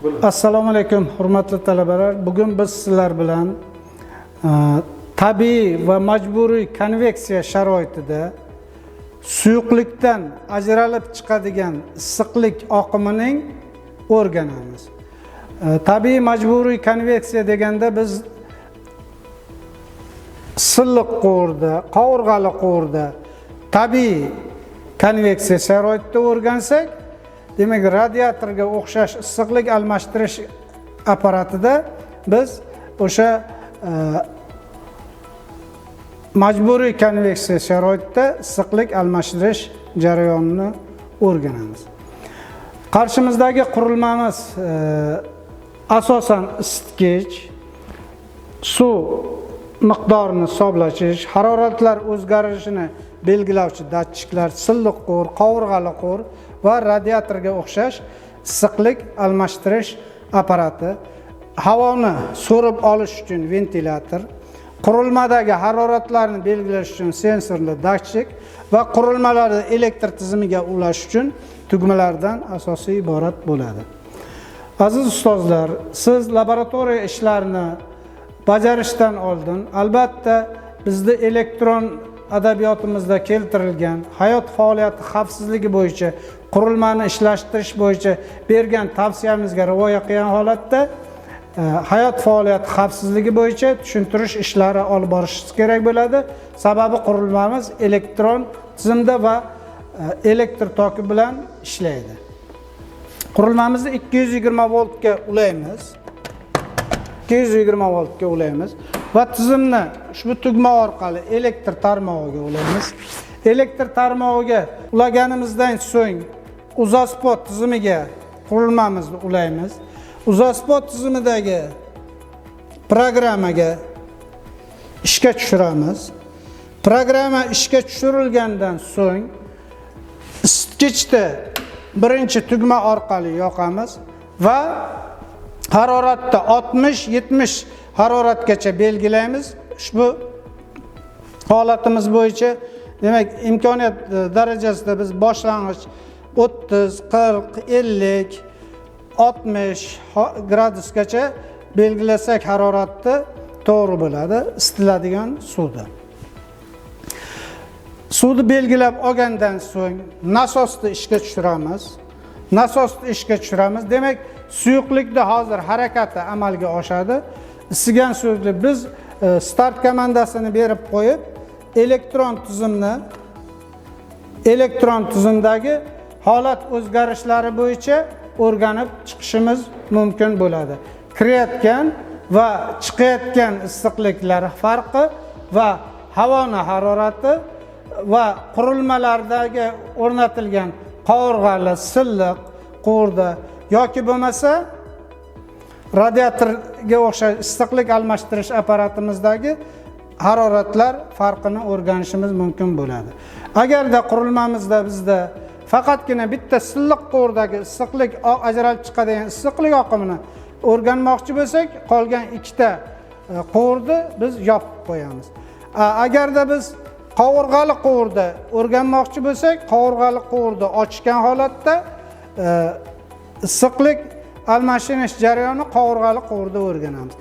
Assalomu alaykum, hurmatli talabalar. Bugun biz sizlar bilan tabiiy va majburiy konveksiya sharoitida suyuqlikdan ajralib chiqadigan issiqlik oqimining o'rganamiz. Tabiiy majburiy konveksiya deganda biz silliq quvurda, qovurg'ali quvurda tabiiy konveksiya sharoitida o'rgansak, demak, radiatorga o'xshash issiqlik almashtirish apparatida biz o'sha majburiy konveksiya sharoitida issiqlik almashtirish jarayonini o'rganamiz. Qarshimizdagi qurilmamiz asosan isitgich, suv miqdorini hisoblash, haroratlar o'zgarishini belgilovchi datchiklar, silliq quvur, qovurg'ali quvur va radiatorga o'xshash issiqlik almashtirish apparati, havoni so'rib olish uchun ventilator, qurilmadagi haroratlarni belgilash uchun sensorli datchik va qurilmalarni elektr tizimiga ulash uchun tugmalardan asosiy iborat bo'ladi. Aziz ustozlar, siz laboratoriya ishlarini bajarishdan oldin albatta bizda elektron adabiyotimizda keltirilgan hayot faoliyati xavfsizligi bo'yicha qurilmani ishlashtirish bo'yicha bergan tavsiyamizga rioya qilgan holatda hayot faoliyati xavfsizligi bo'yicha tushuntirish ishlari olib borishingiz kerak bo'ladi. Sababi qurilmamiz elektron tizimda va elektr toki bilan ishlaydi. Qurilmamizni 220 voltga ulaymiz. 220 voltga ulaymiz va tizimni ushbu tugma orqali elektr tarmog'iga ulaymiz. Elektr tarmog'iga ulaganimizdan so'ng uzaspot tizimiga qurilmamizni ulaymiz. Uzaspot tizimidagi programmaga ishga tushiramiz. Programma ishga tushirilgandan so'ng isitgichni birinchi tugma orqali yoqamiz va haroratda 60-70 haroratgacha belgilaymiz. Ushbu holatimiz bo'yicha, demak, imkoniyat darajasida biz boshlang'ich 30, 40, 50, 60 gradusgacha belgilasak haroratni to'g'ri bo'ladi isitiladigan suvda. Suvni belgilab olgandan so'ng nasosni ishga tushiramiz. Demak, suyuqlikda hozir harakati amalga oshadi. Isigan suyuqlik biz start komandasini berib qo'yib, elektron tizimdagi holat o'zgarishlari bo'yicha o'rganib chiqishimiz mumkin bo'ladi. Kirayotgan va chiqayotgan issiqliklar farqi va havoni harorati va qurilmalardagi o'rnatilgan qovurg'ali, silliq quvurda yoki bo'lmasa radiatorga o'xshash issiqlik almashtirish apparatimizdagi haroratlar farqini o'rganishimiz mumkin bo'ladi. Agarda qurilmamizda bizda faqatgina bitta silliq quvurdagi issiqlik ajralib chiqadigan issiqlik oqimini o'rganmoqchi bo'lsak, qolgan ikkita quvurni biz yopib qo'yamiz. Agarda biz qovurg'ali quvurda o'rganmoqchi bo'lsak, qovurg'ali quvurni ochgan holatda issiqlik almashtirish jarayoni qovurg'ali quvurda o'rganamiz.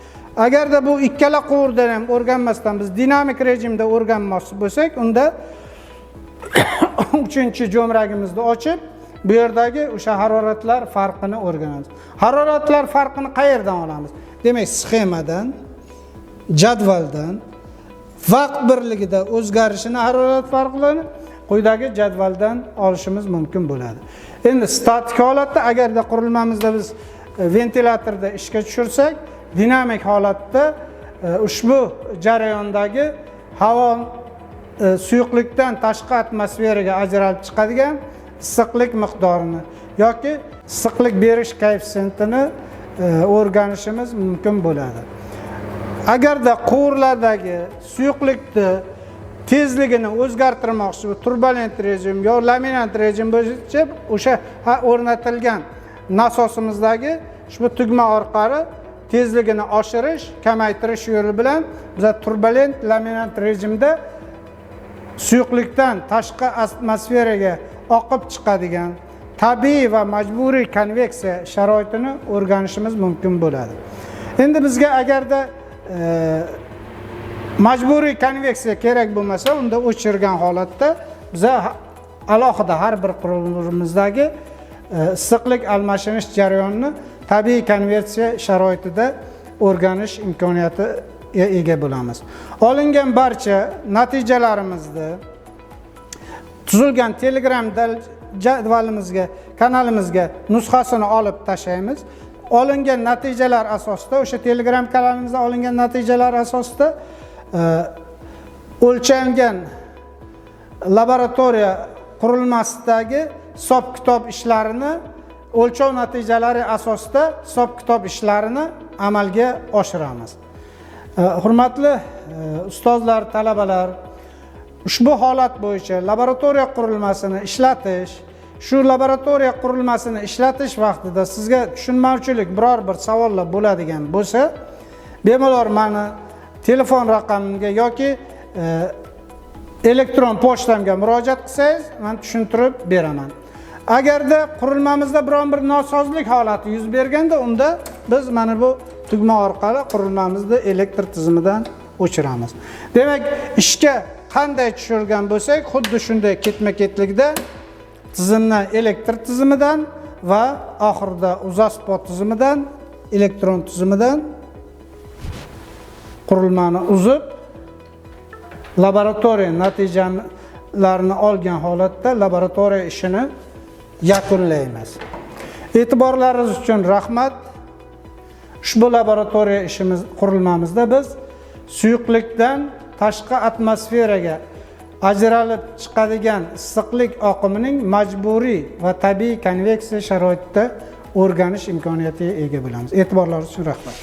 Agarda bu ikkala quvurda ham o'rganmasdan biz dinamik rejimda o'rganmoqchi bo'lsak, unda 3-jo'mragimizni ochib, bu yerdagi o'sha haroratlar farqini o'rganamiz. Haroratlar farqini qayerdan olamiz? Demak, sxemadan, jadvaldan, vaqt birligida o'zgarishini harorat farqlarini quyidagi jadvaldan olishimiz mumkin bo'ladi. Endi statik holatda agarda qurilmamizda biz ventilatorda ishga tushirsak, dinamik holatda ushbu jarayondagi havo suyuqlikdan tashqi atmosferaga ajralib chiqadigan issiqlik miqdorini yoki issiqlik berish koeffitsiyentini o'rganishimiz mumkin bo'ladi. Agarda quvurlardagi suyuqlikni tezligini o'zgartirmoqchi bo'lsak, turbulent rejim yoki laminant rejim bo'yicha o'sha o'rnatilgan nasosimizdagi ushbu tugma orqali tezligini oshirish, kamaytirish yo'li bilan biz turbulent, laminant rejimda suyuqlikdan tashqi atmosferaga oqib chiqadigan tabiiy va majburiy konveksiya sharoitini o'rganishimiz mumkin bo'ladi. Endi bizga agarda majburiy konveksiya kerak bo'lmasa, unda o'chirgan holatda biza alohida har bir qurilmamizdagi issiqlik almashinish jarayonini tabiiy konversiya sharoitida o'rganish imkoniyatiga ega bo'lamiz. Olingan barcha natijalarimizni tuzilgan Telegram jadvalimizga, kanalimizga nusxasini olib tashlaymiz. Olingan natijalar asosida, o'sha Telegram kanalimizda olingan natijalar asosida o'lchangan laboratoriya qurilmasidagi hisob-kitob ishlarini, o'lchov natijalari asosida hisob-kitob ishlarini amalga oshiramiz. Hurmatli ustozlar, talabalar, ushbu holat bo'yicha laboratoriya qurilmasini ishlatish, shu laboratoriya qurilmasini ishlatish vaqtida sizga tushunmovchilik biror bir savollar bo'ladigan bo'lsa, bemalol meni telefon raqamimga yoki elektron pochtamga murojaat qilsangiz, men tushuntirib beraman. Agarda qurilmamizda biron bir nosozlik holati yuz berganda, unda biz mana bu tugma orqali qurilmamizni elektr tizimidan o'chiramiz. Demak, ishga qanday tushirilgan bo'lsak, xuddi shunday ketma-ketlikda tizimni elektr tizimidan va oxirida uzaspot tizimidan, elektron tizimidan qurilmani uzib, laboratoriya natijalarini olgan holatda laboratoriya ishini yakunlaymiz. E'tiborlaringiz uchun rahmat. Ushbu laboratoriya ishimiz qurilmamizda biz suyuqlikdan tashqi atmosferaga ajralib chiqadigan issiqlik oqimining majburiy va tabiiy konveksiya sharoitida o'rganish imkoniyatiga ega bo'lamiz. E'tiborlaringiz uchun rahmat.